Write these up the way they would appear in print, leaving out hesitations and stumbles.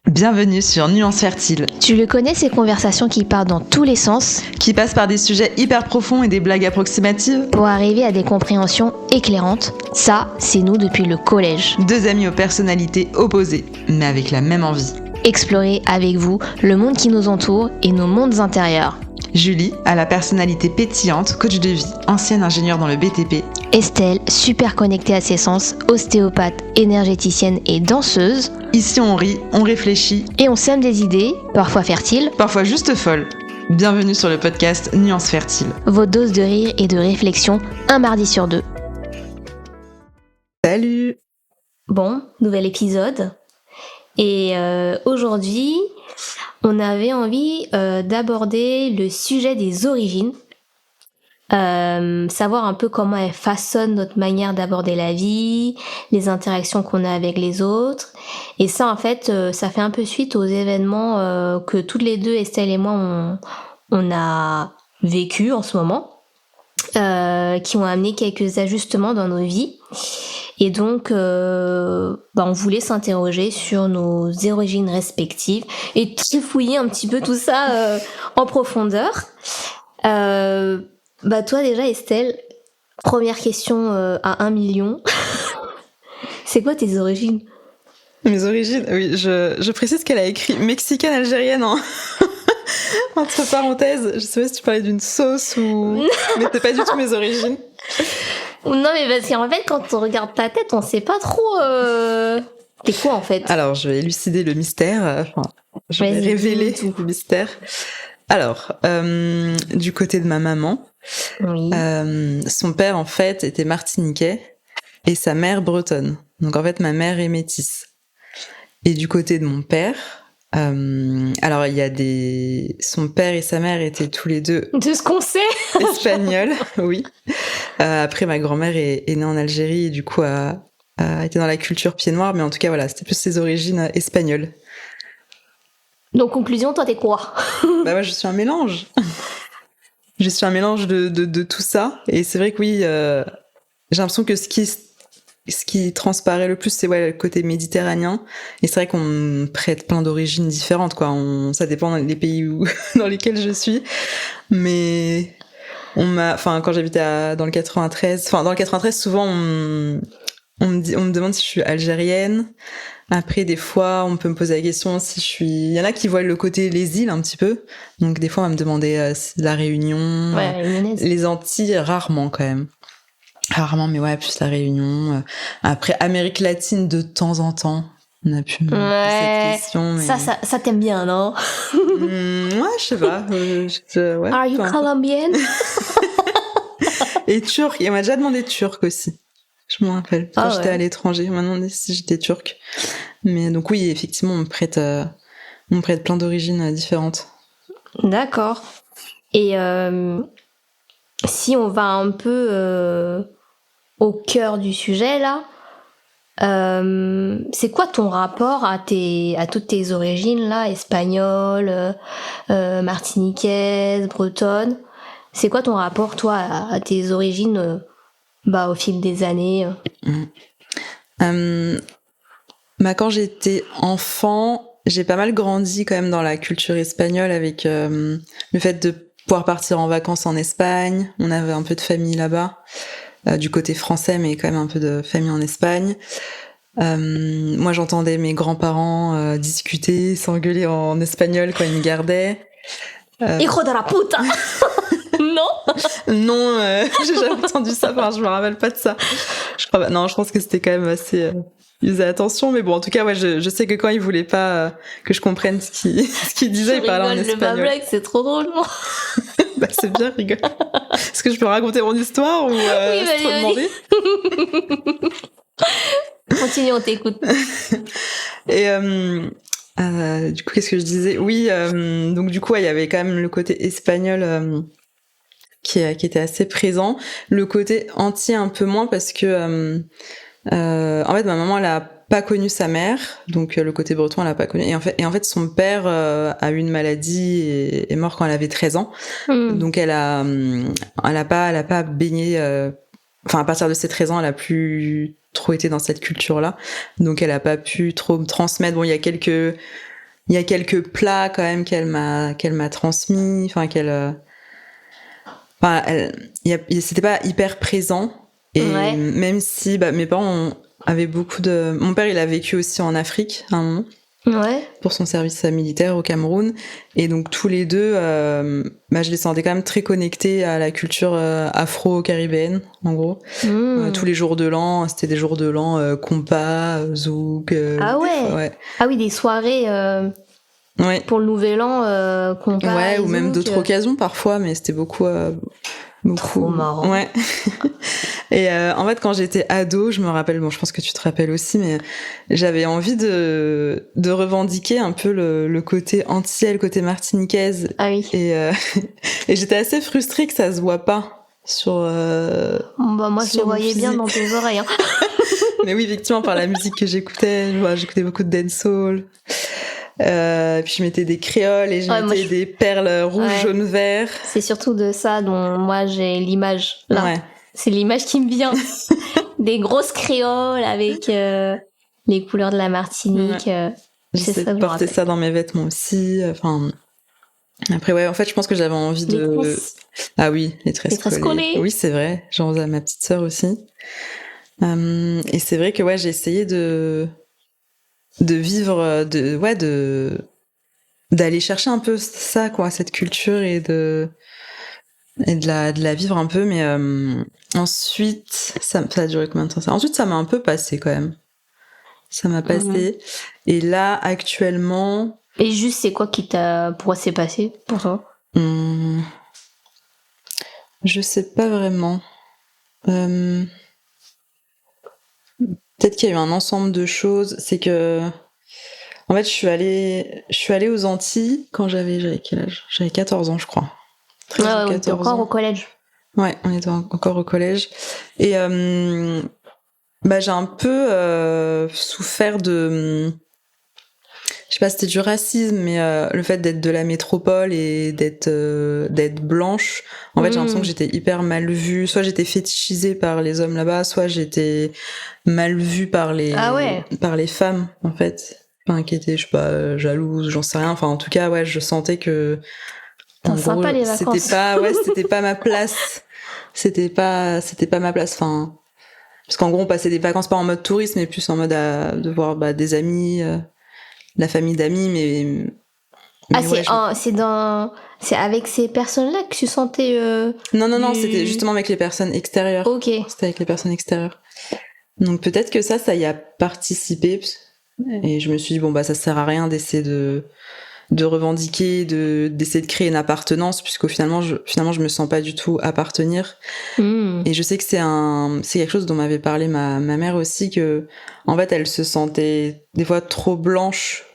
Bienvenue sur Nuance Fertile, Tu le connais, ces conversations qui partent dans tous les sens qui passe par des sujets hyper profonds et des blagues approximatives. pour arriver à des compréhensions éclairantes. Ça, c'est nous depuis le collège. Deux amis aux personnalités opposées, mais avec la même envie. Explorer avec vous le monde qui nous entoure et nos mondes intérieurs. Julie a la personnalité pétillante, coach de vie, ancienne ingénieure dans le BTP. Estelle, super connectée à ses sens, ostéopathe, énergéticienne et danseuse. Ici on rit, on réfléchit, Et on sème des idées, parfois fertiles, parfois juste folles. Bienvenue sur le podcast Nuance Fertile. vos doses de rire et de réflexion, un mardi sur deux. Salut! Bon, nouvel épisode. Et aujourd'hui, on avait envie d'aborder le sujet des origines. Savoir un peu comment elles façonnent notre manière d'aborder la vie, les interactions qu'on a avec les autres. Et ça, en fait, ça fait un peu suite aux événements que toutes les deux, Estelle et moi, on a vécu en ce moment, qui ont amené quelques ajustements dans nos vies. Et donc, on voulait s'interroger sur nos origines respectives et trifouiller un petit peu tout ça en profondeur. Toi déjà, Estelle, première question à 1 million. C'est quoi tes origines? Mes origines, oui, je précise qu'elle a écrit mexicaine algérienne entre parenthèses. Je sais pas si tu parlais d'une sauce ou... mais c'est pas du tout mes origines. Non, mais parce qu'en fait, quand on regarde ta tête, on sait pas trop... T'es quoi, en fait? Alors, je vais élucider le mystère. Je vais Vas-y, révéler dis-nous tout. le mystère. Alors, du côté de ma maman, Oui. son père, en fait, était martiniquais et sa mère bretonne. Donc, en fait, ma mère est métisse. Et du côté de mon père, alors, il y a son père et sa mère étaient tous les deux De ce qu'on sait. espagnols, oui. Après, ma grand-mère est née en Algérie et du coup a été dans la culture pied noir, mais en tout cas, voilà, c'était plus ses origines espagnoles. Donc, conclusion, toi, t'es quoi? Bah moi, je suis un mélange. Je suis un mélange de tout ça. Et c'est vrai que oui, j'ai l'impression que ce qui transparaît le plus, c'est le côté méditerranéen. Et c'est vrai qu'on me prête plein d'origines différentes, quoi. Ça dépend des pays dans lesquels je suis. Mais quand j'habitais dans le 93, souvent on me demande si je suis algérienne. Après, des fois, on peut me poser la question si il y en a qui voient le côté les îles un petit peu. Donc, des fois, on va me demander la Réunion, Ouais, réunionnaise. les Antilles, rarement quand même. Rarement, mais ouais, plus la Réunion. Après, Amérique latine, de temps en temps, on a pu me poser cette question. Mais... Ça t'aime bien, non? ouais, je sais pas. Ouais, Are you Colombian? Et turc, et on m'a déjà demandé turc aussi. Je me rappelle, quand j'étais à l'étranger, on m'a demandé si j'étais turque. Mais donc oui, effectivement, on me prête plein d'origines différentes. D'accord. Et si on va un peu au cœur du sujet, là, c'est quoi ton rapport à toutes tes origines, là, espagnoles, martiniquaises, bretonnes? C'est quoi ton rapport, toi, à tes origines au fil des années? Quand j'étais enfant, j'ai pas mal grandi quand même dans la culture espagnole avec le fait de pouvoir partir en vacances en Espagne. On avait un peu de famille là-bas, du côté français, mais quand même un peu de famille en Espagne. Moi, j'entendais mes grands-parents discuter, s'engueuler en espagnol quand ils me gardaient. Hijo de la puta! Non? Non, j'ai jamais entendu ça. Enfin, je me rappelle pas de ça. Je pense que c'était quand même assez... Ils faisaient attention, mais bon, en tout cas, ouais, je sais que quand ils voulaient pas que je comprenne ce qu'ils disaient, ils parlaient en espagnol. Ma blague, c'est trop drôle. Bah, c'est bien, rigole. Est-ce que je peux raconter mon histoire ou Oui, c'est trop demandé? Continue, on t'écoute. Et du coup, qu'est-ce que je disais? Oui, donc du coup, il y avait quand même le côté espagnol qui était assez présent. Le côté entier un peu moins parce que en fait, ma maman, elle a pas connu sa mère, donc le côté breton, elle a pas connu. Et en fait, son père a eu une maladie et est mort quand elle avait 13 ans. Donc elle a pas baigné. Enfin, à partir de ses 13 ans, elle a plus trop été dans cette culture-là. Donc elle a pas pu trop me transmettre. Bon, il y a quelques il y a quelques plats quand même qu'elle m'a transmis, enfin c'était pas hyper présent. Et même si mes parents avaient mon père, il a vécu aussi en Afrique à un moment. Ouais. Pour son service militaire au Cameroun. Et donc, tous les deux, je les sentais quand même très connectés à la culture afro-caribéenne, en gros. Tous les jours de l'an, c'était des jours de l'an compas, zouk. Ah ouais. Ah oui, des soirées pour le nouvel an, compas. Ouais, ou zouk, même d'autres occasions parfois, mais c'était beaucoup. Trop marrant. Ouais. Et en fait, quand j'étais ado, je me rappelle, je pense que tu te rappelles aussi, mais j'avais envie de revendiquer un peu le côté antillais, le côté martiniquaise. Ah oui. Et j'étais assez frustrée que ça se voit pas sur. Moi, je le voyais bien dans tes oreilles. Hein. Mais oui, effectivement, par la musique que j'écoutais, j'écoutais beaucoup de dancehall. Puis je mettais des créoles et des perles rouges, jaunes, verts. C'est surtout de ça dont moi j'ai l'image là. Ouais. C'est l'image qui me vient. Des grosses créoles avec les couleurs de la Martinique. Ouais. J'essaie de porter ça dans mes vêtements aussi. Enfin, après en fait, je pense que j'avais envie de. Ah oui, les tresses collées. Oui, c'est vrai. J'en faisais à ma petite sœur aussi. Et c'est vrai que j'ai essayé de vivre, d'aller chercher un peu ça, quoi, cette culture et de la vivre un peu, mais ensuite, ça a duré combien de temps ça ? Ensuite, ça m'a un peu passé quand même. Ça m'a passé. Et là, actuellement. Et juste, c'est quoi pourquoi c'est passé pour toi ? Je sais pas vraiment. Peut-être qu'il y a eu un ensemble de choses. C'est que. En fait, je suis allée aux Antilles quand j'avais quel âge ? J'avais 14 ans, je crois. On était encore au collège. Ouais, on était encore au collège. Et j'ai un peu souffert de... Je sais pas si c'était du racisme, mais le fait d'être de la métropole et d'être blanche, en fait, j'ai l'impression que j'étais hyper mal vue. Soit j'étais fétichisée par les hommes là-bas, soit j'étais mal vue par les femmes, en fait. Enfin, qui étaient, je sais pas, jalouses, j'en sais rien. Enfin, en tout cas, je sentais que... sympa les vacances. C'était pas ma place. C'était pas ma place. Enfin, parce qu'en gros, on passait des vacances pas en mode tourisme, mais plus en mode de voir des amis, la famille d'amis, mais c'est avec ces personnes-là que tu sentais. Non, c'était justement avec les personnes extérieures. Ok. C'était avec les personnes extérieures. Donc peut-être que ça y a participé. Et je me suis dit ça sert à rien d'essayer de revendiquer, d'essayer de créer une appartenance, puisqu'au finalement je me sens pas du tout appartenir. Et je sais que c'est quelque chose dont m'avait parlé ma mère aussi, que en fait elle se sentait des fois trop blanche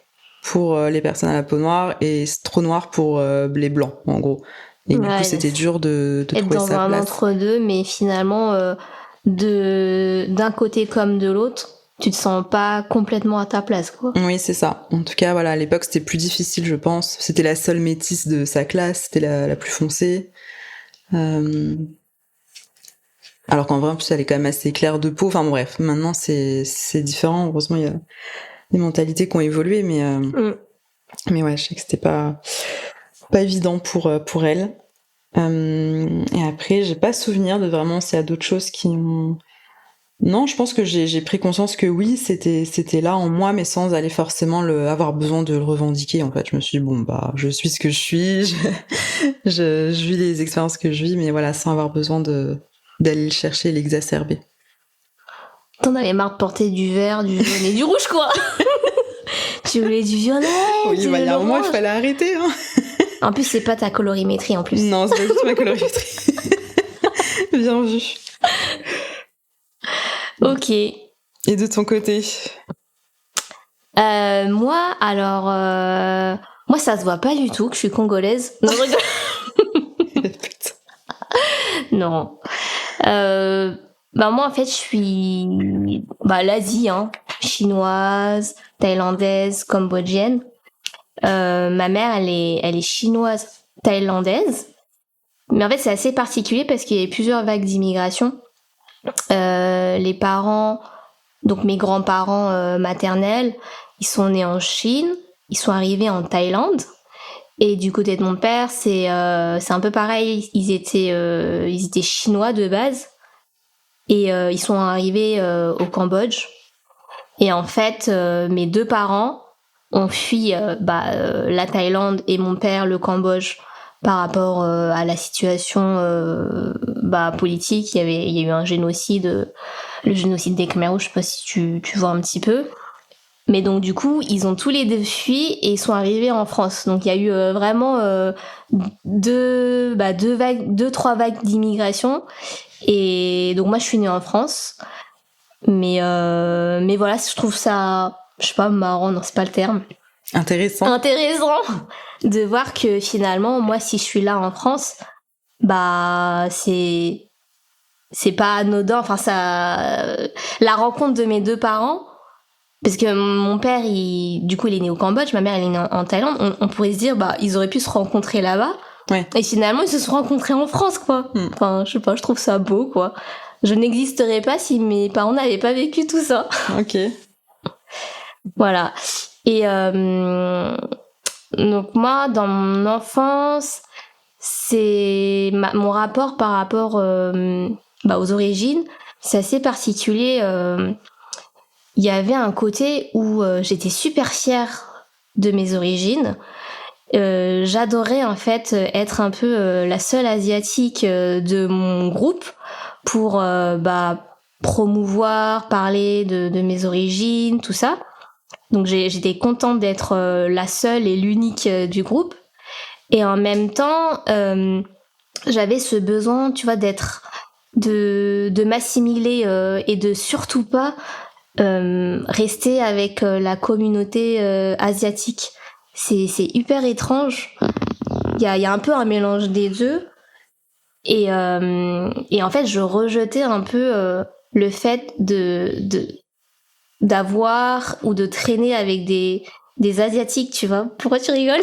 pour les personnes à la peau noire et trop noire pour les blancs, en gros. Et du coup c'était dur de trouver sa place. Être dans un entre-deux, mais finalement d'un côté comme de l'autre, tu te sens pas complètement à ta place, quoi. Oui, c'est ça. En tout cas, à l'époque, c'était plus difficile, je pense. C'était la seule métisse de sa classe, c'était la plus foncée. Alors qu'en vrai, en plus, elle est quand même assez claire de peau. Enfin, bref, maintenant, c'est différent. Heureusement, il y a des mentalités qui ont évolué, mais je sais que c'était pas évident pour elle. Et après, j'ai pas souvenir de vraiment s'il y a d'autres choses qui ont... Non, je pense que j'ai pris conscience que oui, c'était là en moi, mais sans aller forcément avoir besoin de le revendiquer. En fait, je me suis dit, je suis ce que je suis, je vis les expériences que je vis, mais sans avoir besoin d'aller le chercher et l'exacerber. T'en avais marre de porter du vert, du jaune et du rouge, quoi. Tu voulais du violet. Oui, il y a un moment, il fallait arrêter. Hein. En plus, c'est pas ta colorimétrie, en plus. Non, c'est pas du tout ma colorimétrie. Bien vu. Ok. Et de ton côté ? Moi, alors... moi, ça se voit pas du tout que je suis congolaise. Non, je rigole. Non. Moi, en fait, je suis... l'Asie, chinoise, thaïlandaise, cambodgienne. Ma mère, elle est chinoise, thaïlandaise. Mais en fait, c'est assez particulier parce qu'il y a eu plusieurs vagues d'immigration. Les parents, donc mes grands-parents maternels, ils sont nés en Chine. ils sont arrivés en Thaïlande. Et du côté de mon père, c'est un peu pareil. Ils étaient chinois de base. Et ils sont arrivés au Cambodge. Et en fait, mes 2 parents ont fui la Thaïlande et mon père le Cambodge par rapport à la situation politique. Il y a eu un génocide, le génocide des Khmer Rouges, je sais pas si tu vois un petit peu. Mais donc du coup, ils ont tous les 2 fui et ils sont arrivés en France. Donc il y a eu vraiment 3 vagues d'immigration. Et donc moi, je suis née en France. Mais voilà, je trouve ça, je sais pas, marrant, non, c'est pas le terme. Intéressant de voir que finalement, moi, si je suis là en France, c'est pas anodin. Enfin, la rencontre de mes 2 parents, parce que mon père, il est né au Cambodge, ma mère, elle est née en Thaïlande. On pourrait se dire, ils auraient pu se rencontrer là-bas. Ouais. Et finalement, ils se sont rencontrés en France, quoi. Enfin, je sais pas, je trouve ça beau, quoi. Je n'existerais pas si mes parents n'avaient pas vécu tout ça. Ok. Voilà. Et donc moi, dans mon enfance, c'est mon rapport par rapport aux origines, c'est assez particulier. Il y avait un côté où j'étais super fière de mes origines. J'adorais en fait être un peu la seule asiatique de mon groupe pour promouvoir, parler de mes origines, tout ça. Donc j'étais contente d'être la seule et l'unique du groupe. Et en même temps, j'avais ce besoin, tu vois, de m'assimiler et de surtout pas rester avec la communauté asiatique. C'est hyper étrange. Il y a un peu un mélange des deux. Et en fait, je rejetais un peu le fait d'avoir ou de traîner avec des asiatiques, tu vois. Pourquoi tu rigoles?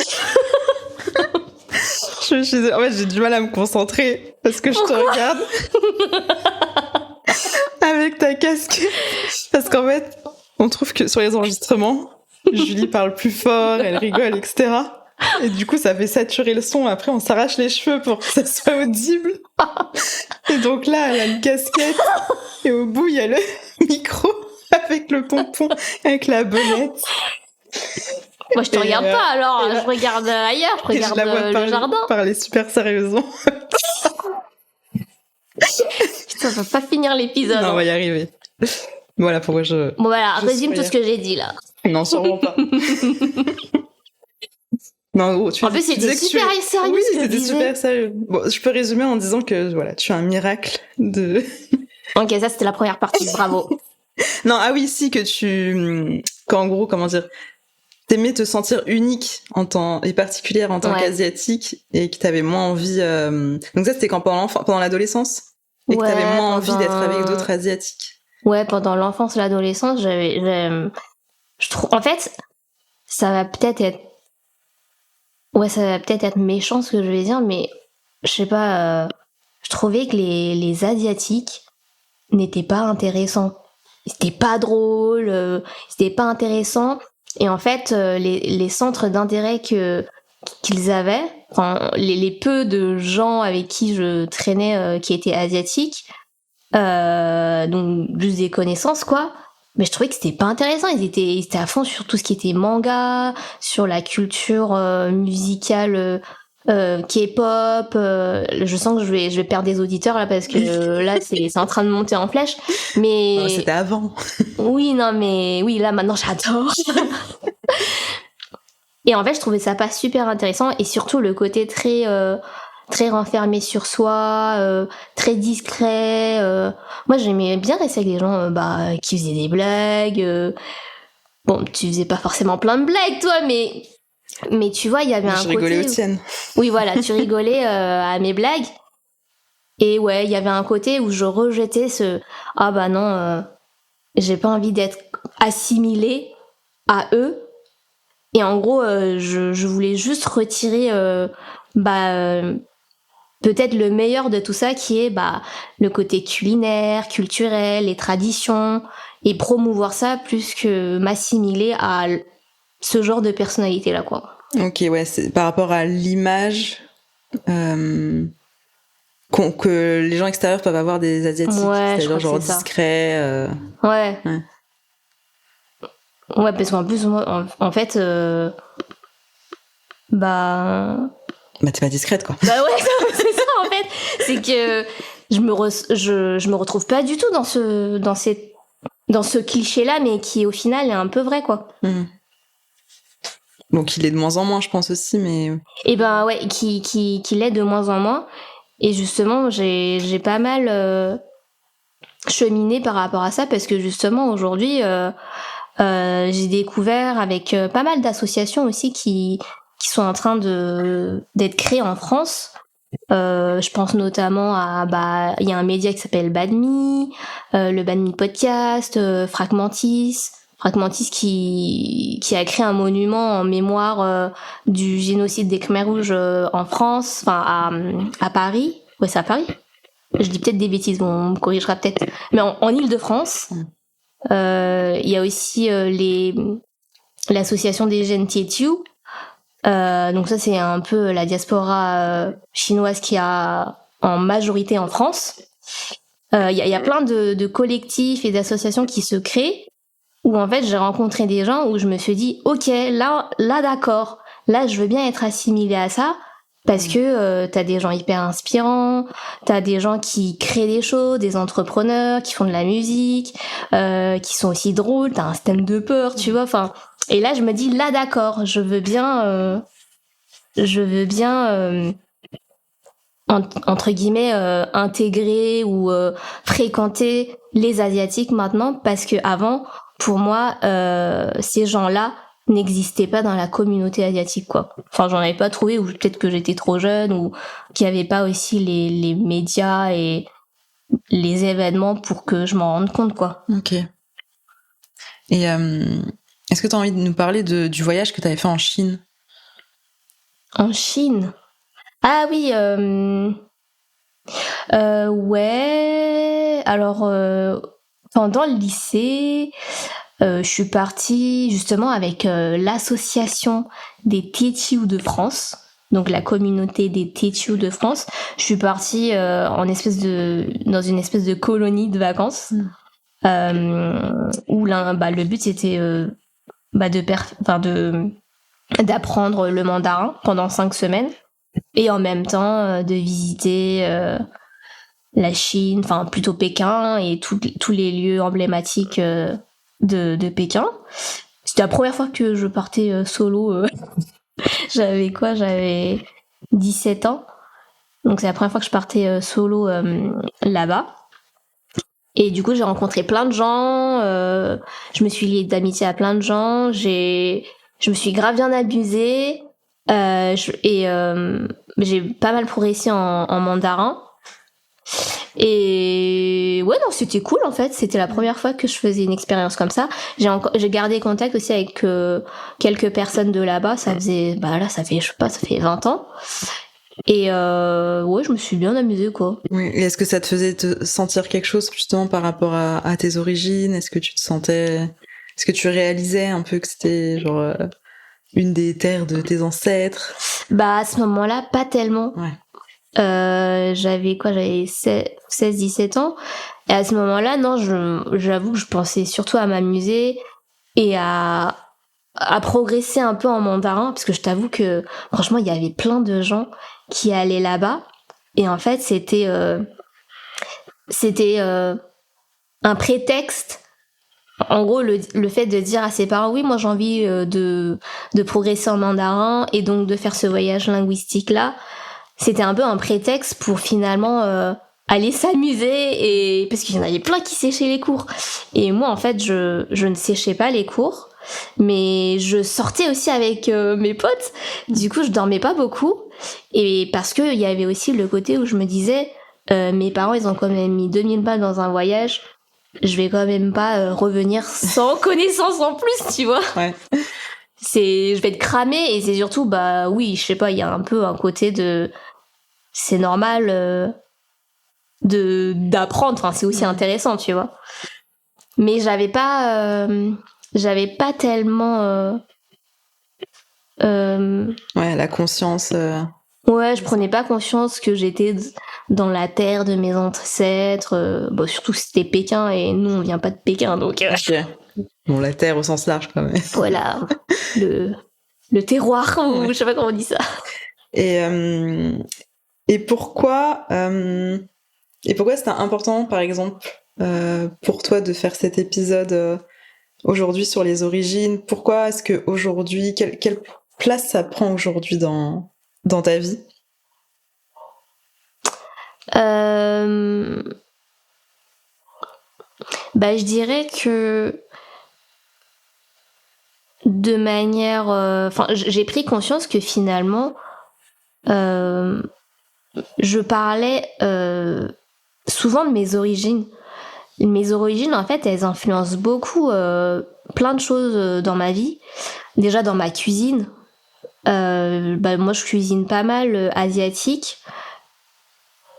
En fait, j'ai du mal à me concentrer parce que Pourquoi? je te regarde avec ta casquette. Parce qu'en fait, on trouve que sur les enregistrements, Julie parle plus fort, elle rigole, etc. Et du coup, ça fait saturer le son. Après, on s'arrache les cheveux pour que ça soit audible. Et donc là, elle a une casquette. Et au bout, il y a le micro avec le pompon, avec la bonnette. Moi, je te regarde pas, alors. Je regarde ailleurs. Je regarde le jardin. Parler super sérieusement. Ça va pas finir l'épisode. Non, on va y arriver. Voilà pourquoi je... Bon, voilà, résume tout ce que j'ai dit, là. Non, sûrement pas. Non, en fait, c'était super sérieux. Oui, c'était super sérieux. Bon, je peux résumer en disant que voilà, tu es un miracle de... Ok, ça c'était la première partie, bravo. Non, ah oui, si, qu'en gros, comment dire, t'aimais te sentir unique et particulière en tant qu'asiatique et que t'avais moins envie... Donc ça, c'était pendant l'adolescence et que t'avais moins envie d'être avec d'autres asiatiques. Ouais, pendant l'enfance et l'adolescence, je trouve... En fait, ça va peut-être être méchant ce que je vais dire, mais je sais pas, je trouvais que les Asiatiques n'étaient pas intéressants. C'était pas drôle, c'était pas intéressant. Et en fait, les centres d'intérêt qu'ils avaient, enfin, les peu de gens avec qui je traînais qui étaient asiatiques, donc juste des connaissances, quoi. Mais je trouvais que c'était pas intéressant. Ils étaient à fond sur tout ce qui était manga, sur la culture musicale K-pop. Je sens que je vais perdre des auditeurs là parce que là c'est en train de monter en flèche. Mais non, c'était avant. Oui, non, mais oui, là maintenant j'adore. Et en fait, je trouvais ça pas super intéressant et surtout le côté très renfermé sur soi, très discret. Moi, j'aimais bien rester avec des gens qui faisaient des blagues. Bon, tu faisais pas forcément plein de blagues, toi, mais tu vois, il y avait un côté... Je rigolais aux tiennes. Oui, voilà, tu rigolais à mes blagues. Et ouais, il y avait un côté où je rejetais « Ah bah non, j'ai pas envie d'être assimilée à eux. » Et en gros, je voulais juste retirer... peut-être le meilleur de tout ça qui est le côté culinaire, culturel, les traditions et promouvoir ça plus que m'assimiler à ce genre de personnalité-là, quoi. Ok, ouais, c'est par rapport à l'image que les gens extérieurs peuvent avoir des Asiatiques, Ouais, je c'est-à-dire crois que genre c'est ça. discret. Ouais. Ouais. Ouais, parce qu'en plus, moi, en fait, bah... Bah, t'es pas discrète, quoi. Bah ouais, c'est ça, en fait. C'est que je me retrouve pas du tout dans ce cliché-là, mais qui, au final, est un peu vrai, quoi. Donc, il est de moins en moins, je pense aussi, mais... Et ben ouais, qui l'est de moins en moins. Et justement, j'ai pas mal cheminé par rapport à ça, parce que justement, aujourd'hui, j'ai découvert avec pas mal d'associations aussi qui sont en train d'être créées en France. Je pense notamment à il y a un média qui s'appelle Badme, le Badme Podcast, Fragmentis qui a créé un monument en mémoire du génocide des Khmers rouges en France, enfin à Paris. Ouais, c'est à Paris. Je dis peut-être des bêtises, bon, on me corrigera peut-être. Mais en Île-de-France, il y a aussi l'association des jeunes Tietu. Donc ça, c'est un peu la diaspora chinoise qui a en majorité en France. Il y a plein de collectifs et d'associations qui se créent où en fait j'ai rencontré des gens où je me suis dit ok, là d'accord, là je veux bien être assimilée à ça parce que t'as des gens hyper inspirants, t'as des gens qui créent des choses, des entrepreneurs qui font de la musique, qui sont aussi drôles, t'as un système de peur, tu vois, enfin. Et là je me dis là d'accord, je veux bien entre guillemets intégrer ou fréquenter les Asiatiques maintenant parce que avant pour moi ces gens-là n'existaient pas dans la communauté asiatique quoi. Enfin j'en avais pas trouvé ou peut-être que j'étais trop jeune ou qu'il y avait pas aussi les médias et les événements pour que je m'en rende compte quoi. Ok. Et est-ce que tu as envie de nous parler du voyage que tu avais fait en Chine? En Chine? Ah oui, ouais. Alors, pendant le lycée, je suis partie justement avec l'association des Tétiou de France, donc la communauté des Tétiou de France. Je suis partie dans une espèce de colonie de vacances où le but c'était d'apprendre le mandarin pendant 5 semaines et en même temps de visiter la Chine, enfin plutôt Pékin et tous les lieux emblématiques de Pékin. C'était la première fois que je partais solo. J'avais 17 ans. Donc c'est la première fois que je partais solo là-bas. Et du coup, j'ai rencontré plein de gens. Je me suis liée d'amitié à plein de gens. Je me suis grave bien amusée. J'ai pas mal progressé en mandarin. Et ouais, non, c'était cool en fait. C'était la première fois que je faisais une expérience comme ça. J'ai gardé contact aussi avec quelques personnes de là-bas. Ça fait, je sais pas, ça fait 20 ans. Et ouais, je me suis bien amusée quoi. Oui. Et est-ce que ça te faisait te sentir quelque chose justement par rapport à tes origines? Est-ce que tu te sentais, est-ce que tu réalisais un peu que c'était genre une des terres de tes ancêtres? Bah à ce moment-là, pas tellement. Ouais. J'avais 16-17 ans. Et à ce moment-là, non, j'avoue que je pensais surtout à m'amuser et à progresser un peu en mandarin, parce que je t'avoue que franchement, il y avait plein de gens qui allaient là-bas. Et en fait, c'était un prétexte. En gros, le fait de dire à ses parents, oui, moi j'ai envie de progresser en mandarin et donc de faire ce voyage linguistique-là, c'était un peu un prétexte pour finalement aller s'amuser, et parce qu'il y en avait plein qui séchaient les cours. Et moi, en fait, je ne séchais pas les cours, mais je sortais aussi avec mes potes. Du coup, je dormais pas beaucoup. Et parce que il y avait aussi le côté où je me disais, mes parents, ils ont quand même mis 2000 balles dans un voyage. Je vais quand même pas revenir sans connaissance en plus, tu vois. Ouais. Je vais être cramée, et c'est surtout, bah oui, je sais pas, il y a un peu un côté de... C'est normal d'apprendre, enfin, c'est aussi intéressant, tu vois. Mais j'avais pas tellement Ouais, la conscience. Ouais, je prenais pas conscience que j'étais dans la terre de mes ancêtres. Bon, surtout que c'était Pékin et nous on vient pas de Pékin, donc Ok. Bon, la terre au sens large quand même. voilà, le terroir, ou je sais pas comment on dit ça. Et pourquoi c'était important, par exemple, pour toi de faire cet épisode aujourd'hui sur les origines? Pourquoi est-ce que aujourd'hui, quelle place ça prend aujourd'hui dans ta vie? Bah, je dirais que de manière, enfin, j'ai pris conscience que finalement, je parlais souvent de mes origines. Mes origines, en fait, elles influencent beaucoup plein de choses dans ma vie. Déjà dans ma cuisine. Bah, moi, je cuisine pas mal asiatique.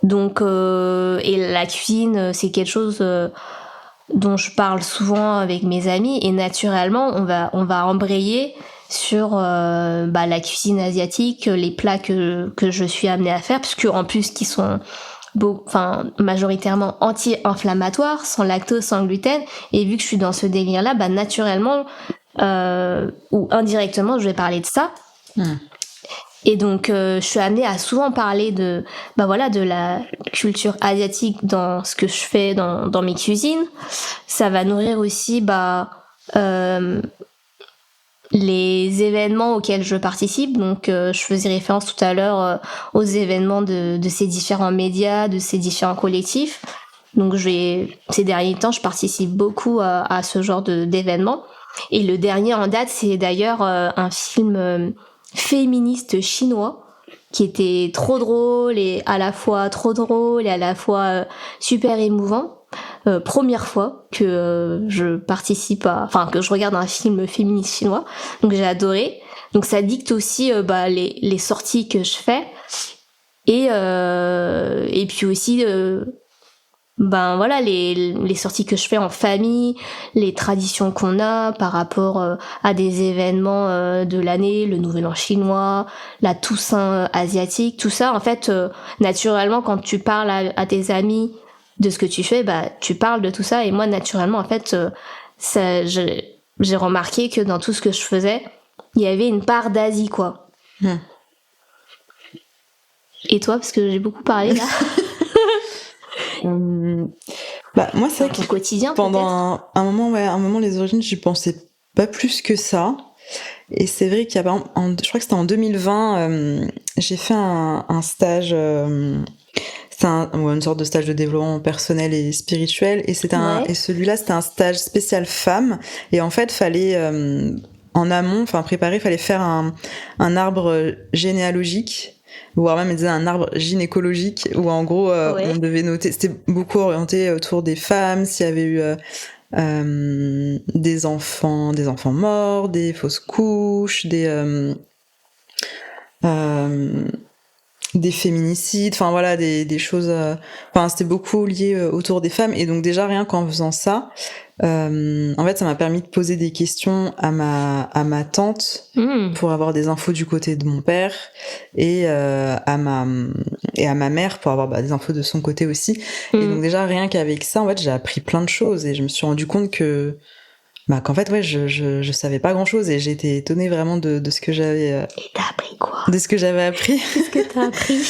Donc, et la cuisine, c'est quelque chose dont je parle souvent avec mes amis. Et naturellement, on va embrayer sur la cuisine asiatique, les plats que je suis amenée à faire, puisque en plus, qui sont majoritairement anti-inflammatoires, sans lactose, sans gluten. Et vu que je suis dans ce délire-là, bah, naturellement ou indirectement, je vais parler de ça. Et donc, je suis amenée à souvent parler de la culture asiatique dans ce que je fais dans mes cuisines. Ça va nourrir aussi les événements auxquels je participe. Donc, je faisais référence tout à l'heure aux événements de ces différents médias, de ces différents collectifs. Donc, ces derniers temps, je participe beaucoup à ce genre d'événements. Et le dernier en date, c'est d'ailleurs un film féministe chinois qui était trop drôle et à la fois trop drôle et à la fois super émouvant. Première fois que je participe que je regarde un film féministe chinois, donc j'ai adoré. Donc ça dicte aussi les sorties que je fais et puis aussi les sorties que je fais en famille, les traditions qu'on a par rapport à des événements de l'année, le Nouvel An chinois, la Toussaint asiatique, tout ça. En fait, naturellement, quand tu parles à tes amis de ce que tu fais, bah tu parles de tout ça. Et moi, naturellement, en fait, j'ai remarqué que dans tout ce que je faisais, il y avait une part d'Asie, quoi. Et toi, parce que j'ai beaucoup parlé là. Moi, c'est vrai que quotidien, pendant un moment, les origines, j'y pensais pas plus que ça. Et c'est vrai qu'il y a, par exemple, je crois que c'était en 2020, j'ai fait un stage, c'était une sorte de stage de développement personnel et spirituel. Et et celui-là, c'était un stage spécial femme. Et en fait, fallait en amont, fallait faire un arbre généalogique, voire même un arbre gynécologique, où en gros on devait noter, c'était beaucoup orienté autour des femmes, s'il y avait eu des enfants morts, des fausses couches, des féminicides, des choses, c'était beaucoup lié autour des femmes. Et donc déjà rien qu'en faisant ça, en fait ça m'a permis de poser des questions à ma tante pour avoir des infos du côté de mon père et à ma mère pour avoir des infos de son côté aussi. Et donc déjà rien qu'avec ça, en fait j'ai appris plein de choses et je me suis rendu compte qu'en fait je savais pas grand chose et j'ai été étonnée vraiment de ce que j'avais Et t'as appris quoi? De ce que j'avais appris. Qu'est-ce que t'as appris?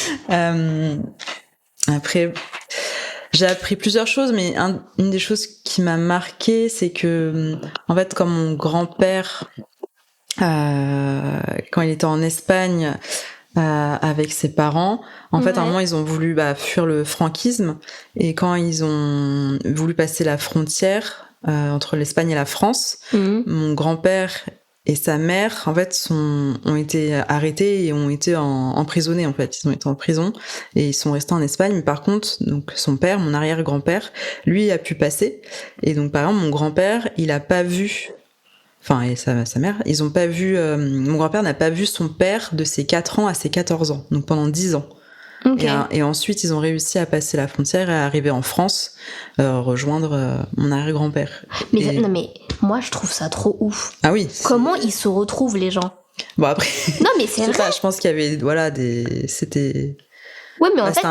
Après, j'ai appris plusieurs choses, mais une des choses qui m'a marquée, c'est que en fait, comme mon grand-père quand il était en Espagne avec ses parents, en fait à un moment ils ont voulu fuir le franquisme, et quand ils ont voulu passer la frontière entre l'Espagne et la France, mon grand-père et sa mère en fait ont été arrêtés et ont été emprisonnés. En fait ils ont été en prison et ils sont restés en Espagne, mais par contre donc son père, mon arrière-grand-père, lui a pu passer. Et donc par exemple mon grand-père il a pas vu, et sa mère, ils ont pas vu, mon grand-père n'a pas vu son père de ses 4 ans à ses 14 ans, donc pendant 10 ans. Okay. Et ensuite, ils ont réussi à passer la frontière et à arriver en France, rejoindre mon arrière-grand-père. Mais non, mais moi, je trouve ça trop ouf. Ah oui. Comment ils se retrouvent, les gens? Bon, après, Non, mais c'est je sais vrai. pas, je pense qu'il y avait, voilà, c'était... Ouais, mais en Ouais, fait,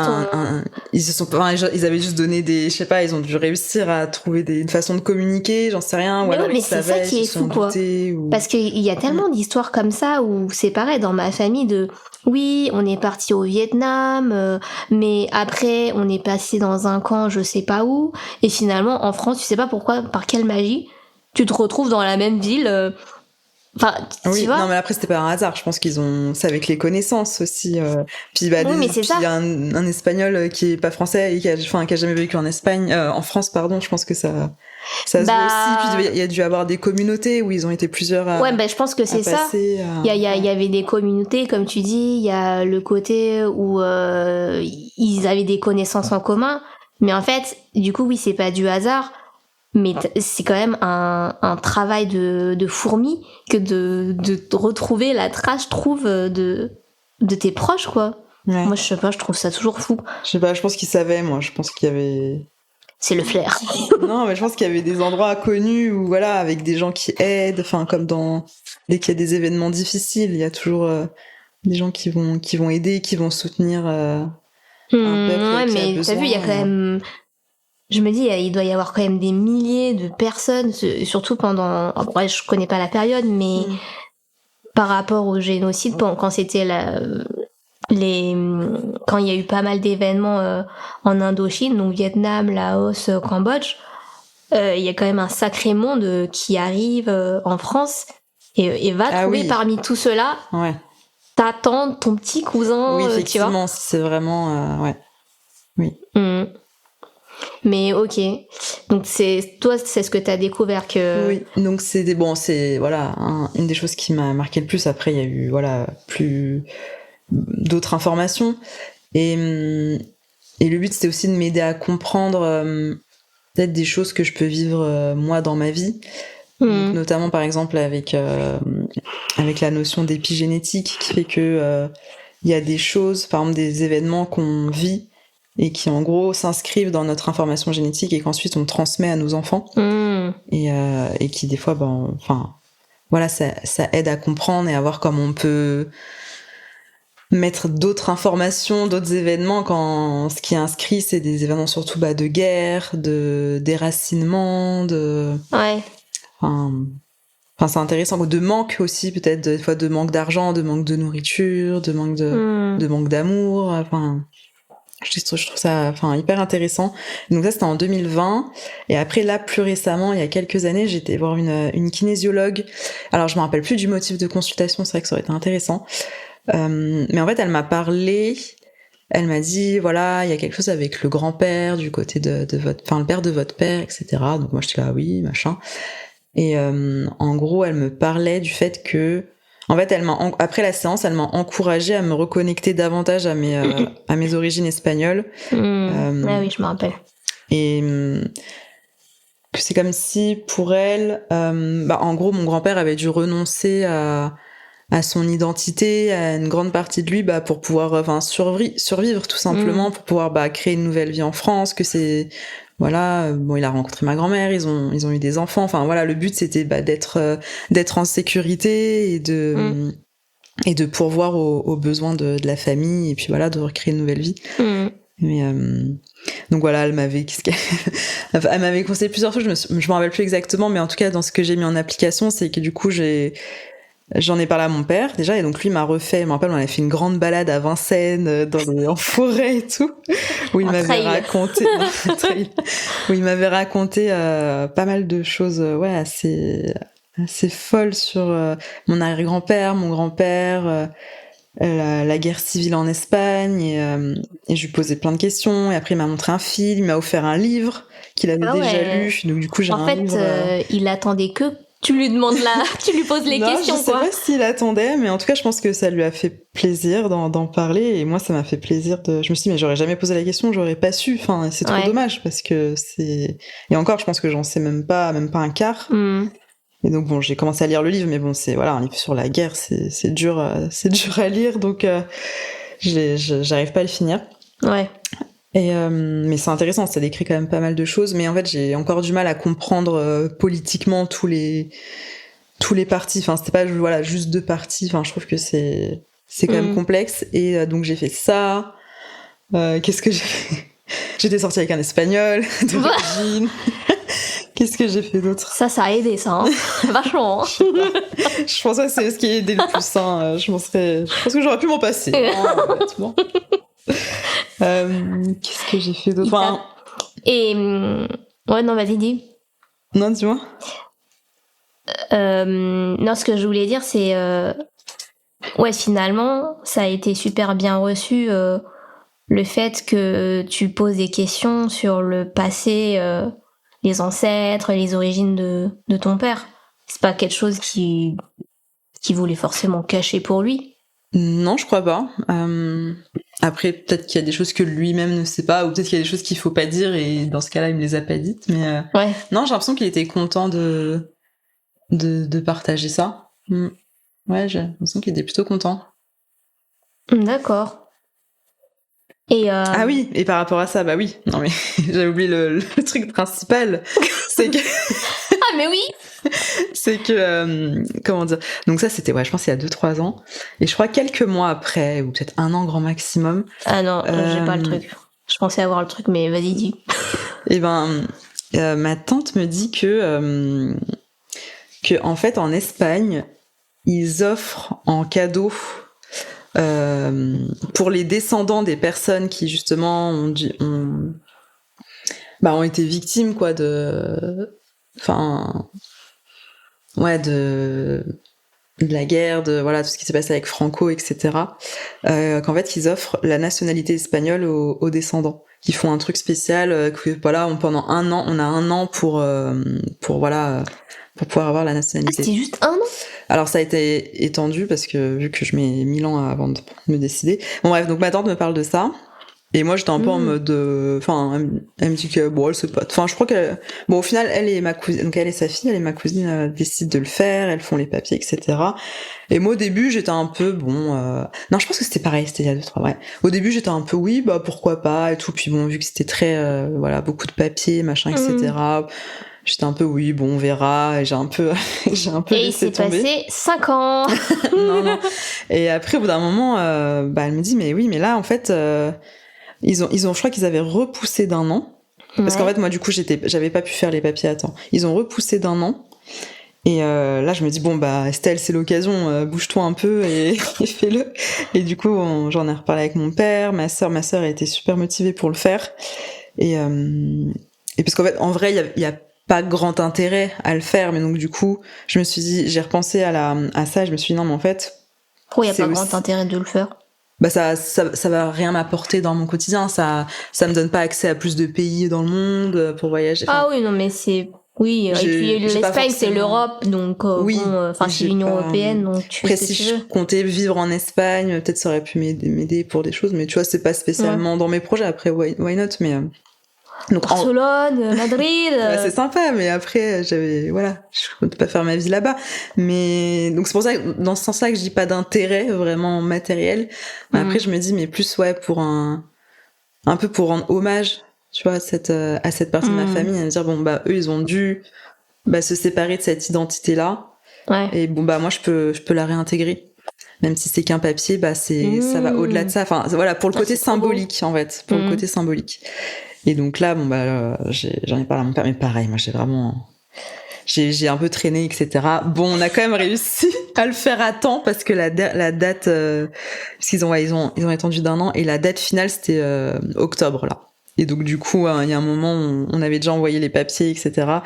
ils se sont, enfin, ils avaient juste donné des, je sais pas, ils ont dû réussir à trouver une façon de communiquer, j'en sais rien, ou mais alors ouais, ils mais c'est ça savaient, ils qui se est sont fou, quoi. doutés, ou... Parce qu'il y a tellement d'histoires comme ça où c'est pareil dans ma famille de oui, on est parti au Vietnam, mais après on est passé dans un camp je sais pas où, et finalement en France, tu sais pas pourquoi, par quelle magie, tu te retrouves dans la même ville. Enfin, tu Oui, non, vois? mais après, c'était pas un hasard. Je pense qu'ils ont. C'est avec les connaissances aussi. Puis, bah, Oui, mais c'est puis ça. un Espagnol qui est pas français et enfin, qui a jamais vécu en Espagne, en France, pardon. Je pense que ça se voit aussi. Puis, Bah, il y a dû avoir des communautés où ils ont été plusieurs ouais, bah je pense que à c'est ça. passer. Il y avait des communautés, comme tu dis, il y a le côté où ils avaient des connaissances en commun, mais en fait, du coup, oui, c'est pas du hasard. Mais c'est quand même un travail de fourmi que de retrouver la trace, je trouve, de tes proches, quoi. Ouais. Moi, je sais pas, je trouve ça toujours fou. Je sais pas, je pense qu'ils savaient, moi. Je pense qu'il y avait. C'est le flair. Non, mais je pense qu'il y avait des endroits connus où, voilà, avec des gens qui aident. Enfin, comme dès qu'il y a des événements difficiles, il y a toujours des gens qui vont aider, qui vont soutenir un peuple Ouais, qui a mais t'as vu, besoin. il y a quand même... Je me dis, il doit y avoir quand même des milliers de personnes, surtout pendant... Ouais, je connais pas la période, mais par rapport au génocide, quand c'était quand il y a eu pas mal d'événements en Indochine, donc Vietnam, Laos, Cambodge, il y a quand même un sacré monde qui arrive en France et va Ah trouver oui. parmi tout cela Ouais. ta tante, ton petit cousin, Oui, tu vois. effectivement, c'est vraiment... ouais. Oui. Mais ok. Donc toi, c'est ce que t'as découvert que... Oui, donc c'est voilà, une des choses qui m'a marqué le plus. Après, il y a eu, voilà, plus d'autres informations. Et le but, c'était aussi de m'aider à comprendre peut-être des choses que je peux vivre moi dans ma vie. Donc, notamment, par exemple, avec la notion d'épigénétique qui fait que il y a des choses, par exemple des événements qu'on vit et qui en gros s'inscrivent dans notre information génétique et qu'ensuite on transmet à nos enfants et qui des fois, enfin voilà, ça aide à comprendre et à voir comment on peut mettre d'autres informations, d'autres événements quand ce qui est inscrit c'est des événements surtout de guerre, de déracinement, Ouais. Enfin, c'est intéressant, de manque aussi, peut-être, des fois de manque d'argent, de manque de nourriture, de manque de manque d'amour. Enfin, je trouve ça hyper intéressant. Donc ça, c'était en 2020. Et après, là, plus récemment, il y a quelques années, j'étais voir une kinésiologue. Alors, je me rappelle plus du motif de consultation, c'est vrai que ça aurait été intéressant. Mais en fait, elle m'a parlé... Elle m'a dit, voilà, il y a quelque chose avec le grand-père du côté de votre... Enfin, le père de votre père, etc. Donc moi, j'étais là, oui, machin. Et en gros, elle me parlait du fait que, en fait, après la séance, elle m'a encouragée à me reconnecter davantage à mes origines espagnoles. Ah oui, je me rappelle. Et que c'est comme si pour elle, en gros, mon grand-père avait dû renoncer à son identité, à une grande partie de lui, pour pouvoir, survivre tout simplement, pour pouvoir créer une nouvelle vie en France. Que c'est voilà, il a rencontré ma grand-mère, ils ont eu des enfants. Enfin voilà, le but c'était d'être en sécurité et de pourvoir aux besoins de la famille et puis voilà, de recréer une nouvelle vie. Mais donc voilà, elle m'avait conseillé plusieurs choses. Je me rappelle plus exactement, mais en tout cas dans ce que j'ai mis en application, c'est que du coup j'en ai parlé à mon père déjà et donc lui m'a refait, je me rappelle, on avait fait une grande balade à Vincennes en forêt et tout où il m'avait raconté pas mal de choses assez folles sur mon arrière-grand-père, mon grand-père, la guerre civile en Espagne et je lui posais plein de questions et après il m'a montré un film, il m'a offert un livre qu'il avait déjà lu, donc du coup j'ai un livre. Il attendait que tu lui demandes tu lui poses les questions, je sais pas s'il attendait, mais en tout cas, je pense que ça lui a fait plaisir d'en parler, et moi, ça m'a fait plaisir je me suis dit, mais j'aurais jamais posé la question, j'aurais pas su, enfin, c'est trop dommage, parce que et encore, je pense que j'en sais même pas un quart. Et donc, bon, j'ai commencé à lire le livre, mais bon, c'est, voilà, un livre sur la guerre, c'est dur à lire, donc, j'arrive pas à le finir. Ouais. Mais c'est intéressant, ça décrit quand même pas mal de choses, mais en fait j'ai encore du mal à comprendre politiquement tous les tous les partis. Enfin, c'était pas voilà juste 2 parties. Enfin, je trouve que c'est quand même complexe. Et donc j'ai fait ça. Qu'est-ce que j'ai fait? J'étais sortie avec un Espagnol d'origine. Qu'est-ce que j'ai fait d'autre? Ça a aidé, ça, hein. Vachement. Je pense que c'est ce qui a aidé le plus. Hein. Je pense que j'aurais pu m'en passer. Honnêtement. Qu'est-ce que j'ai fait d'autre? Enfin, et ouais, non, vas-y, dis. Non, dis-moi. Non, ce que je voulais dire, c'est ouais, finalement, ça a été super bien reçu. Le fait que tu poses des questions sur le passé, les ancêtres, les origines de ton père. C'est pas quelque chose qui voulait forcément cacher pour lui. Non, je crois pas. Après, peut-être qu'il y a des choses que lui-même ne sait pas, ou peut-être qu'il y a des choses qu'il faut pas dire, et dans ce cas-là, il me les a pas dites. Mais ouais. Non, j'ai l'impression qu'il était content de partager ça. Ouais, j'ai l'impression qu'il était plutôt content. D'accord. Et Ah oui, et par rapport à ça, bah oui. Non mais j'avais oublié le truc principal, c'est que ah mais oui. C'est que comment dire. Donc ça c'était je pense il y a 2-3 ans, et je crois quelques mois après, ou peut-être 1 an grand maximum. Ah non, j'ai pas le truc. Je pensais avoir le truc, mais vas-y, dis. Et ma tante me dit que en fait en Espagne ils offrent en cadeau pour les descendants des personnes qui justement ont été victimes quoi de la guerre, de tout ce qui s'est passé avec Franco, etc. Qu'en fait ils offrent la nationalité espagnole aux descendants, qui font un truc spécial que pendant 1 an, on a 1 an pour pouvoir avoir la nationalité. Ah, c'est juste 1 an? Alors ça a été étendu parce que vu que je mets 1000 ans avant de me décider. Bon bref, donc ma tante me parle de ça. Et moi j'étais un peu en mode elle me dit que elle sait pas. Enfin je crois qu'elle au final elle et ma cousine, donc elle et sa fille, elle et ma cousine décident de le faire, elles font les papiers, etc. Et moi au début j'étais un peu non, je pense que c'était pareil, c'était il y a 2-3 ouais. Au début j'étais un peu oui pourquoi pas et tout, puis vu que c'était très beaucoup de papiers machin, etc. J'étais un peu on verra, et j'ai un peu et laissé il s'est tomber. passé 5 ans. non. Et après au bout d'un moment elle me dit mais oui mais là en fait ils ont je crois qu'ils avaient repoussé d'1 an parce qu'en fait moi du coup j'avais pas pu faire les papiers à temps. Ils ont repoussé d'1 an. Et là je me dis Estelle c'est l'occasion, bouge-toi un peu et fais-le. Et du coup j'en ai reparlé avec mon père, ma sœur a été super motivée pour le faire. Et parce qu'en fait en vrai il y a pas grand intérêt à le faire, mais donc du coup je me suis dit, j'ai repensé à ça, je me suis dit non mais en fait pourquoi il y a pas grand intérêt de le faire? Ça va rien m'apporter dans mon quotidien, ça me donne pas accès à plus de pays dans le monde pour voyager. Ah oui non mais c'est oui, et puis l'Espagne c'est l'Europe, donc c'est l'Union européenne, donc tu fais ce que tu veux. Si je comptais vivre en Espagne, peut-être ça aurait pu m'aider pour des choses, mais tu vois c'est pas spécialement dans mes projets. Après why not, mais donc Barcelone, Madrid. C'est sympa, mais après je compte pas faire ma vie là-bas. Mais donc c'est pour ça que dans ce sens-là que je dis pas d'intérêt vraiment matériel. Mais après je me dis mais plus pour un peu pour rendre hommage, tu vois, à cette partie de ma famille, à me dire eux ils ont dû se séparer de cette identité-là. Ouais. Et moi je peux la réintégrer. Même si c'est qu'un papier, ça va au-delà de ça. Enfin pour le côté symbolique en fait, pour le côté symbolique. Et donc là, j'en ai parlé à mon père, mais pareil, moi j'ai un peu traîné, etc. Bon, on a quand même réussi à le faire à temps parce que la date, parce qu'ils ont étendu d'1 an et la date finale c'était octobre là. Et donc du coup, il y a un moment où on avait déjà envoyé les papiers, etc.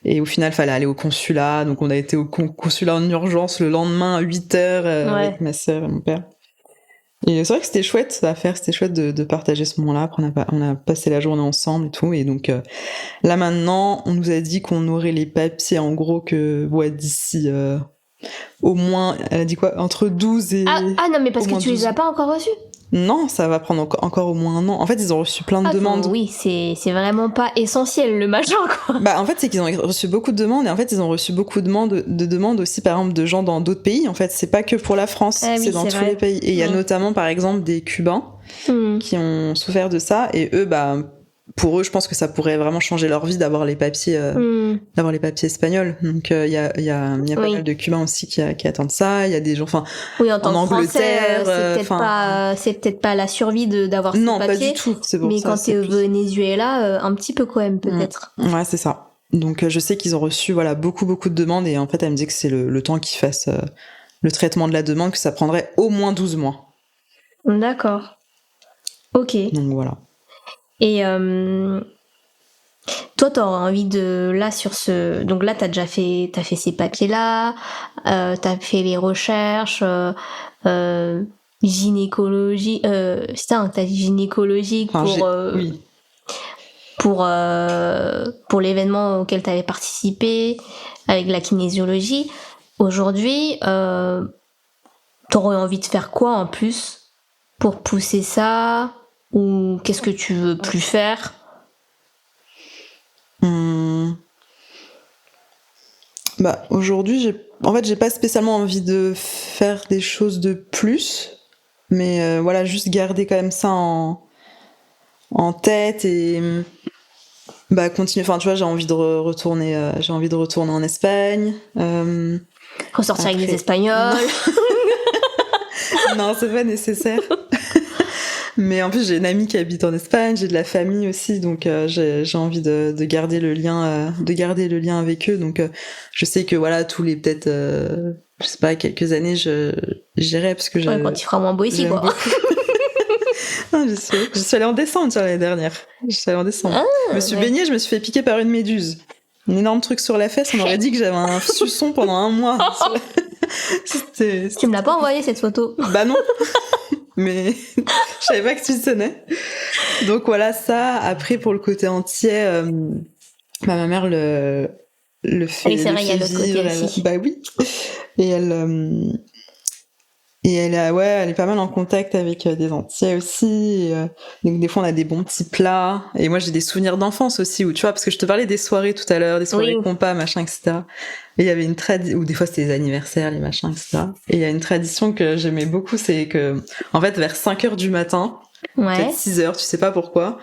Et au final, fallait aller au consulat. Donc on a été au consulat en urgence le lendemain à 8h avec ma sœur et mon père. Et c'est vrai que c'était chouette à faire, c'était chouette de partager ce moment-là. Après, on a passé la journée ensemble et tout. Et donc, là maintenant, on nous a dit qu'on aurait les papiers en gros d'ici au moins, elle a dit quoi, entre 12 et... Ah non, mais parce que tu 12. Les as pas encore reçus? Non, ça va prendre encore au moins 1 an. En fait, ils ont reçu plein de demandes. Oui, c'est vraiment pas essentiel le machin, quoi. En fait, c'est qu'ils ont reçu beaucoup de demandes, et en fait, ils ont reçu beaucoup de demandes aussi, par exemple, de gens dans d'autres pays. En fait, c'est pas que pour la France, c'est dans tous les pays. Et il y a notamment, par exemple, des Cubains qui ont souffert de ça, et eux, pour eux, je pense que ça pourrait vraiment changer leur vie d'avoir les papiers, espagnols. Donc il y a pas mal de Cubains aussi qui attendent ça. Il y a des gens, enfin, oui, en tant que Angleterre, Français, c'est peut-être pas la survie d'avoir ces non, papiers. pas du tout. C'est pour mais ça, quand t'es au Venezuela, un petit peu quand même peut-être. Ouais, c'est ça. Donc je sais qu'ils ont reçu beaucoup de demandes et en fait elle me dit que c'est le temps qu'ils fassent le traitement de la demande, que ça prendrait au moins 12 mois. D'accord. Ok. Donc voilà. Et toi, t'auras envie de là donc là t'as fait ces papiers-là, t'as fait les recherches, gynécologie, c'est ça, hein, t'as dit gynécologique oui. pour l'événement auquel t'avais participé avec la kinésiologie. Aujourd'hui, t'aurais envie de faire quoi en plus pour pousser ça, ou qu'est-ce que tu veux plus faire? Bah aujourd'hui, j'ai pas spécialement envie de faire des choses de plus, mais voilà, juste garder quand même ça en tête et continuer. Enfin, tu vois, j'ai envie de retourner en Espagne. Ressortir avec des Espagnols. Non, c'est pas nécessaire. Mais en plus, j'ai une amie qui habite en Espagne, j'ai de la famille aussi, donc j'ai envie de garder le lien, avec eux. Donc, je sais que voilà, tous les peut-être, je sais pas, quelques années, j'irai parce que quand il fera moins beau ici, quoi. Non, je suis allée en décembre l'année dernière. Je me suis baignée, je me suis fait piquer par une méduse. Un énorme truc sur la fesse, on aurait dit que j'avais un suçon pendant un mois. Tu me l'as pas envoyé cette photo? Bah non. Mais je savais pas que tu tenais. Donc voilà, ça. Après, pour le côté entier, ma mère le fait, oui, c'est vrai, il y a l'autre côté aussi. Bah oui. Et elle est pas mal en contact avec des Antillais aussi. Donc des fois, on a des bons petits plats. Et moi, j'ai des souvenirs d'enfance aussi, où tu vois, parce que je te parlais des soirées tout à l'heure, des soirées compas, machin, etc. Et il y avait une tradition, ou des fois c'était les anniversaires, les machins, etc. Et il y a une tradition que j'aimais beaucoup, c'est que, en fait, vers 5h du matin, peut-être 6h, tu sais pas pourquoi,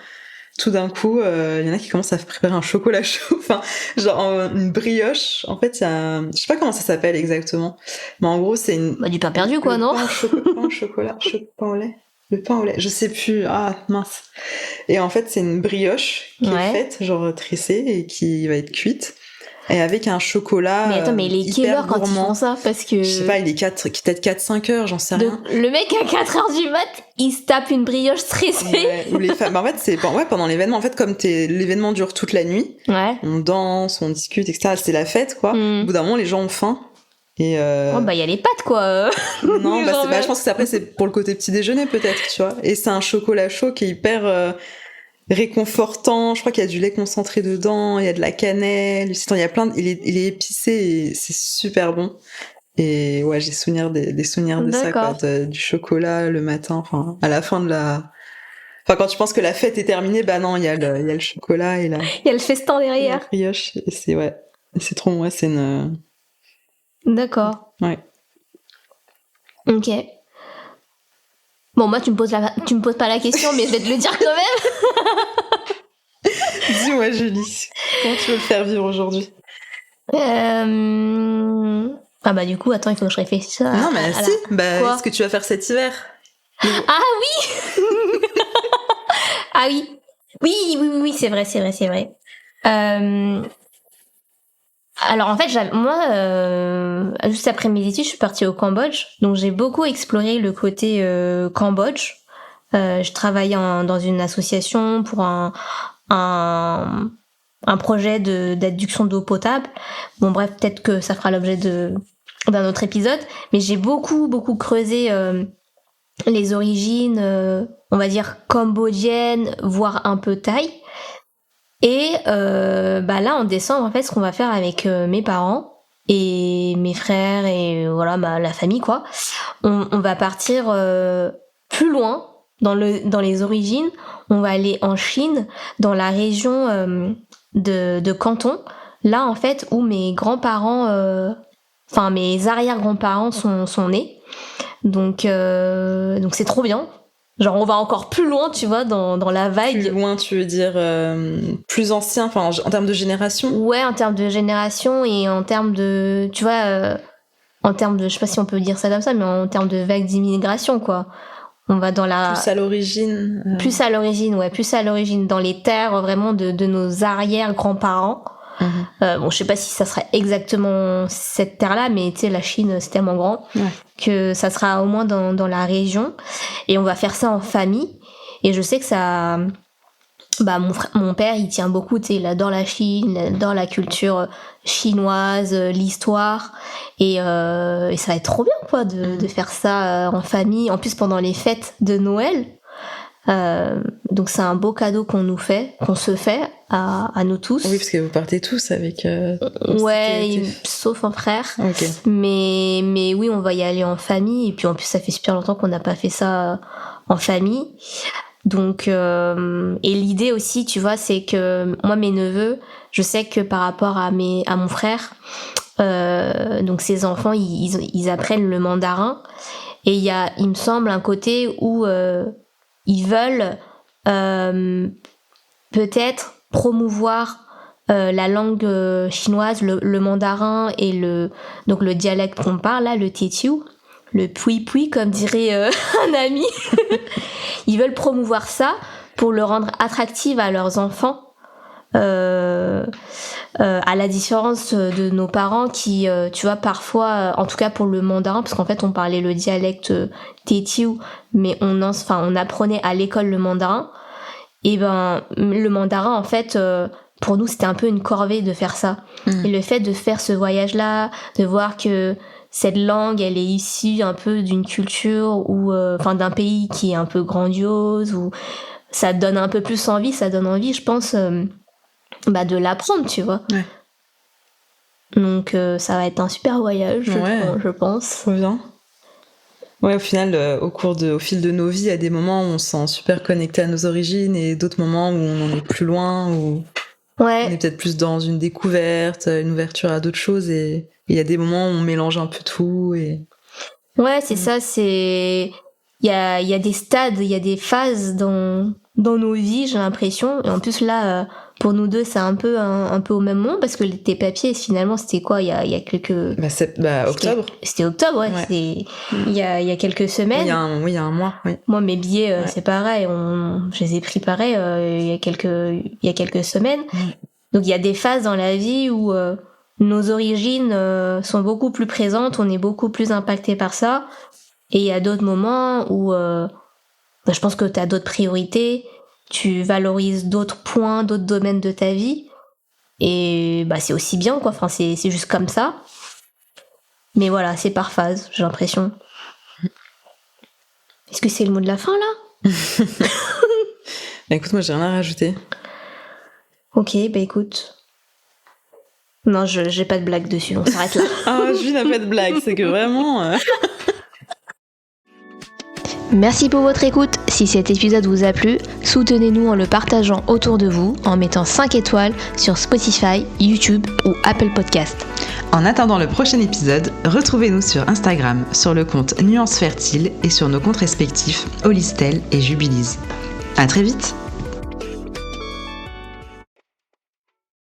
tout d'un coup, il y en a qui commencent à préparer un chocolat chaud, enfin, genre une brioche. En fait, je sais pas comment ça s'appelle exactement, mais en gros, c'est du pain perdu, quoi, non? Pain au chocolat, pain au lait. Le pain au lait, je sais plus. Ah, mince. Et en fait, c'est une brioche qui est faite, genre tressée, et qui va être cuite. Et avec un chocolat. Mais attends, mais il est quelle heure quand ils font ça? Parce que. Je sais pas, il est peut-être 4-5 heures, j'en sais rien. Le mec à 4h du mat, il se tape une brioche stressée. Ouais, ou les femmes. En fait, c'est pendant l'événement. En fait, comme l'événement dure toute la nuit, on danse, on discute, etc. C'est la fête, quoi. Au bout d'un moment, les gens ont faim. Et il y a les pâtes, quoi. Non, je pense que après, c'est pour le côté petit déjeuner, peut-être, tu vois. Et c'est un chocolat chaud qui est hyper réconfortant. Je crois qu'il y a du lait concentré dedans, il y a de la cannelle. Il y a il est épicé et c'est super bon. Et ouais, j'ai des souvenirs de ça, quoi, du chocolat le matin, enfin, à la fin de enfin, quand tu penses que la fête est terminée, bah non, il y a le chocolat et il y a le festin derrière. La brioche, et c'est trop, ouais, c'est une... D'accord. Ouais. Ok. Bon, moi, tu me poses pas la question, mais je vais te le dire quand même. Dis-moi, Julie, comment tu veux le faire vivre aujourd'hui? Du coup, attends, il faut que je réfléchisse. Non, mais si, qu'est-ce que tu vas faire cet hiver? Ah oui. Ah oui. Oui, c'est vrai. Alors en fait, moi, juste après mes études, je suis partie au Cambodge, donc j'ai beaucoup exploré le côté Cambodge. Je travaillais dans une association pour un projet d'adduction d'eau potable. Bon bref, peut-être que ça fera l'objet d'un autre épisode, mais j'ai beaucoup creusé les origines, on va dire cambodgiennes, voire un peu thaï. Et là, en décembre, en fait, ce qu'on va faire avec mes parents et mes frères et voilà, la famille, quoi, on va partir plus loin dans les origines. On va aller en Chine, dans la région de Canton, là, en fait, où mes grands-parents, mes arrière-grands-parents sont nés. Donc c'est trop bien. Genre, on va encore plus loin, tu vois, dans la vague. Plus loin, tu veux dire plus ancien, enfin en termes de génération. Ouais, en termes de génération et en termes de, tu vois, en termes de, je sais pas si on peut dire ça comme ça, mais en termes de vague d'immigration, quoi. On va dans la... Plus à l'origine. Plus à l'origine, ouais, plus à l'origine, dans les terres vraiment de nos arrière-grands-parents. Bon, je sais pas si ça sera exactement cette terre-là, mais tu sais, la Chine, c'est tellement grand que ça sera au moins dans la région. Et on va faire ça en famille. Et je sais que ça... Bah, mon père, il tient beaucoup, tu sais, il adore la Chine, il adore la culture chinoise, l'histoire. Et ça va être trop bien, quoi, de faire ça en famille. En plus, pendant les fêtes de Noël. Donc c'est un beau cadeau qu'on se fait à nous tous. Oui, parce que vous partez tous avec... ouais, sauf un frère. Okay. Mais oui, on va y aller en famille. Et puis en plus, ça fait super longtemps qu'on n'a pas fait ça en famille. Donc, et l'idée aussi, tu vois, c'est que moi, mes neveux, je sais que par rapport à mon frère, donc ses enfants, ils apprennent le mandarin. Et il y a, il me semble, un côté où... ils veulent peut-être promouvoir la langue chinoise, le mandarin et donc le dialecte qu'on parle là, le Teochew, le pui-pui comme dirait un ami. Ils veulent promouvoir ça pour le rendre attractif à leurs enfants. À la différence de nos parents qui, tu vois, parfois, en tout cas pour le mandarin, parce qu'en fait on parlait le dialecte Teochew, mais on apprenait à l'école le mandarin. Et ben le mandarin, en fait, pour nous c'était un peu une corvée de faire ça. Et le fait de faire ce voyage-là, de voir que cette langue, elle est issue un peu d'une culture ou, d'un pays qui est un peu grandiose, ou ça donne un peu plus envie, ça donne envie, je pense. De l'apprendre, tu vois. Ouais. Donc ça va être un super voyage, je pense. Trop bien. Ouais, au final, au fil de nos vies, à des moments où on se sent super connecté à nos origines et d'autres moments où on en est plus loin, où on est peut-être plus dans une découverte, une ouverture à d'autres choses, et il y a des moments où on mélange un peu tout. Ouais, c'est ça, c'est... Il y a des stades, il y a des phases dans nos vies, j'ai l'impression. Et en plus, là, pour nous deux, c'est un peu au même moment, parce que tes papiers, finalement, c'était quoi, il y a quelques... octobre. C'était octobre, ouais. C'était il y a quelques semaines. Il y a un mois, oui. Moi, mes billets, c'est pareil, je les ai pris pareil il y a quelques semaines. Donc, il y a des phases dans la vie où nos origines sont beaucoup plus présentes, on est beaucoup plus impacté par ça. Et il y a d'autres moments où je pense que tu as d'autres priorités, tu valorises d'autres points, d'autres domaines de ta vie. Et c'est aussi bien, quoi. Enfin, c'est juste comme ça. Mais voilà, c'est par phase, j'ai l'impression. Est-ce que c'est le mot de la fin, là? Écoute, moi, j'ai rien à rajouter. Ok, écoute. Non, j'ai pas de blague dessus, on s'arrête là. Ah, Julie n'a pas de blague, c'est que vraiment... Merci pour votre écoute. Si cet épisode vous a plu, soutenez-nous en le partageant autour de vous, en mettant 5 étoiles sur Spotify, YouTube ou Apple Podcast. En attendant le prochain épisode, retrouvez-nous sur Instagram, sur le compte Nuances Fertiles et sur nos comptes respectifs Olistel et Jubilise. À très vite!